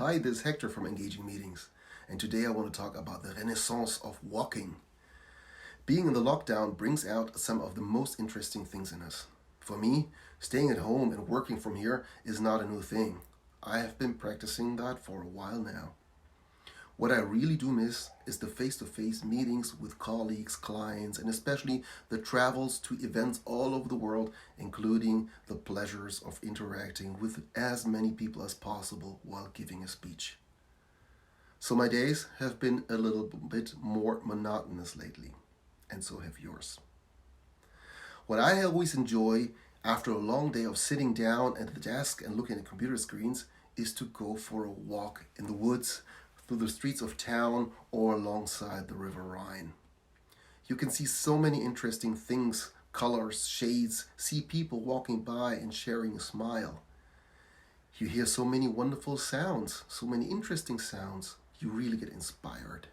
Hi, this is Hector from Engaging Meetings, and today I want to talk about the renaissance of walking. Being in the lockdown brings out some of the most interesting things in us. For me, staying at home and working from here is not a new thing. I have been practicing that for a while now. What I really do miss is the face-to-face meetings with colleagues, clients, and especially the travels to events all over the world, including the pleasures of interacting with as many people as possible while giving a speech. So my days have been a little bit more monotonous lately, and so have yours. What I always enjoy after a long day of sitting down at the desk and looking at computer screens is to go for a walk in the woods, through the streets of town, or alongside the River Rhine. You can see so many interesting things, colors, shades, see people walking by and sharing a smile. You hear so many wonderful sounds, so many interesting sounds, you really get inspired.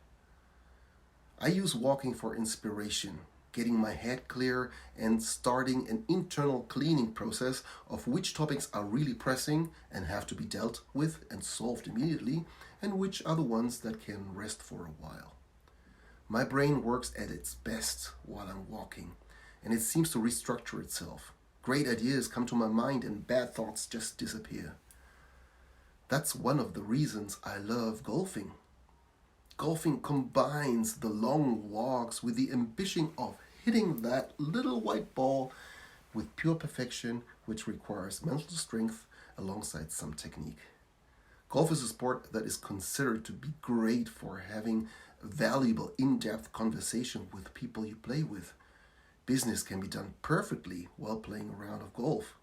I use walking for inspiration, getting my head clear and starting an internal cleaning process of which topics are really pressing and have to be dealt with and solved immediately, and which are the ones that can rest for a while. My brain works at its best while I'm walking, and it seems to restructure itself. Great ideas come to my mind and bad thoughts just disappear. That's one of the reasons I love golfing. Golfing combines the long walks with the ambition of hitting that little white ball with pure perfection, which requires mental strength alongside some technique. Golf is a sport that is considered to be great for having valuable, in-depth conversation with people you play with. Business can be done perfectly while playing a round of golf.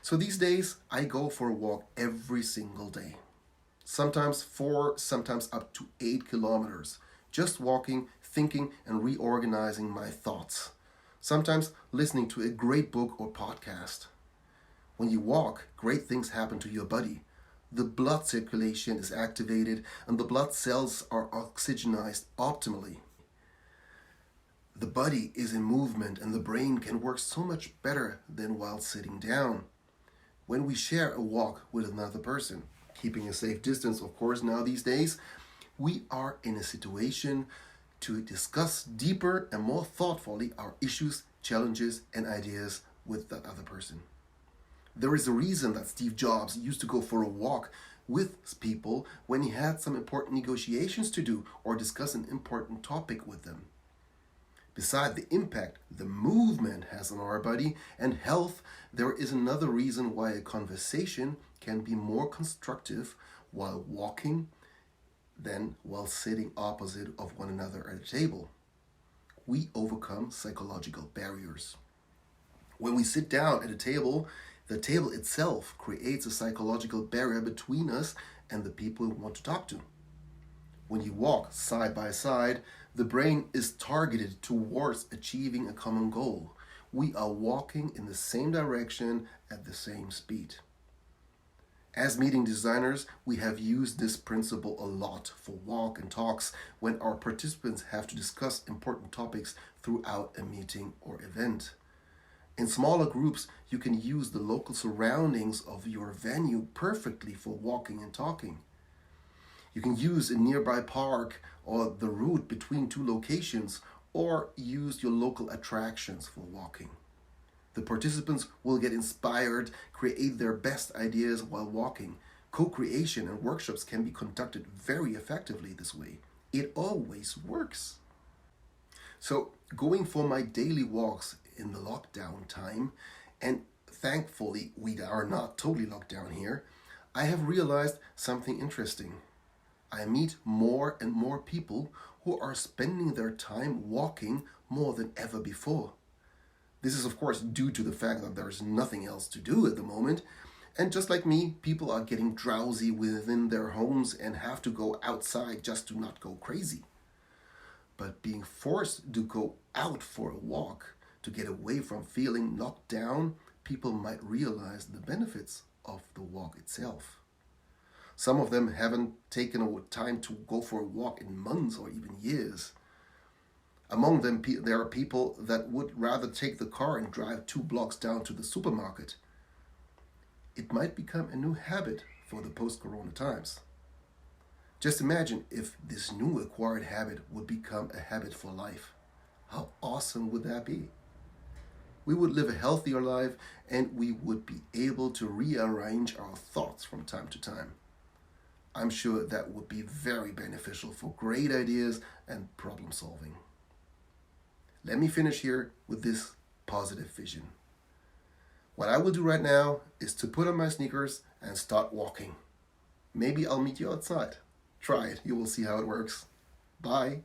So these days, I go for a walk every single day. Sometimes 4, sometimes up to 8 kilometers. Just walking, thinking, and reorganizing my thoughts. Sometimes listening to a great book or podcast. When you walk, great things happen to your body. The blood circulation is activated and the blood cells are oxygenized optimally. The body is in movement and the brain can work so much better than while sitting down. When we share a walk with another person, keeping a safe distance, of course, now these days, we are in a situation to discuss deeper and more thoughtfully our issues, challenges, and ideas with that other person. There is a reason that Steve Jobs used to go for a walk with people when he had some important negotiations to do or discuss an important topic with them. Beside the impact the movement has on our body and health, there is another reason why a conversation can be more constructive while walking than while sitting opposite of one another at a table. We overcome psychological barriers. When we sit down at a table, the table itself creates a psychological barrier between us and the people we want to talk to. When you walk side by side, the brain is targeted towards achieving a common goal. We are walking in the same direction at the same speed. As meeting designers, we have used this principle a lot for walk and talks when our participants have to discuss important topics throughout a meeting or event. In smaller groups, you can use the local surroundings of your venue perfectly for walking and talking. You can use a nearby park or the route between two locations, or use your local attractions for walking. The participants will get inspired, create their best ideas while walking. Co-creation and workshops can be conducted very effectively this way. It always works. So, going for my daily walks in the lockdown time, and thankfully we are not totally locked down here, I have realized something interesting. I meet more and more people who are spending their time walking more than ever before. This is of course due to the fact that there's nothing else to do at the moment, and just like me, people are getting drowsy within their homes and have to go outside just to not go crazy. But being forced to go out for a walk to get away from feeling knocked down, people might realize the benefits of the walk itself. Some of them haven't taken time to go for a walk in months or even years. Among them, there are people that would rather take the car and drive 2 blocks down to the supermarket. It might become a new habit for the post-corona times. Just imagine if this new acquired habit would become a habit for life. How awesome would that be? We would live a healthier life and we would be able to rearrange our thoughts from time to time. I'm sure that would be very beneficial for great ideas and problem solving. Let me finish here with this positive vision. What I will do right now is to put on my sneakers and start walking. Maybe I'll meet you outside. Try it, you will see how it works. Bye.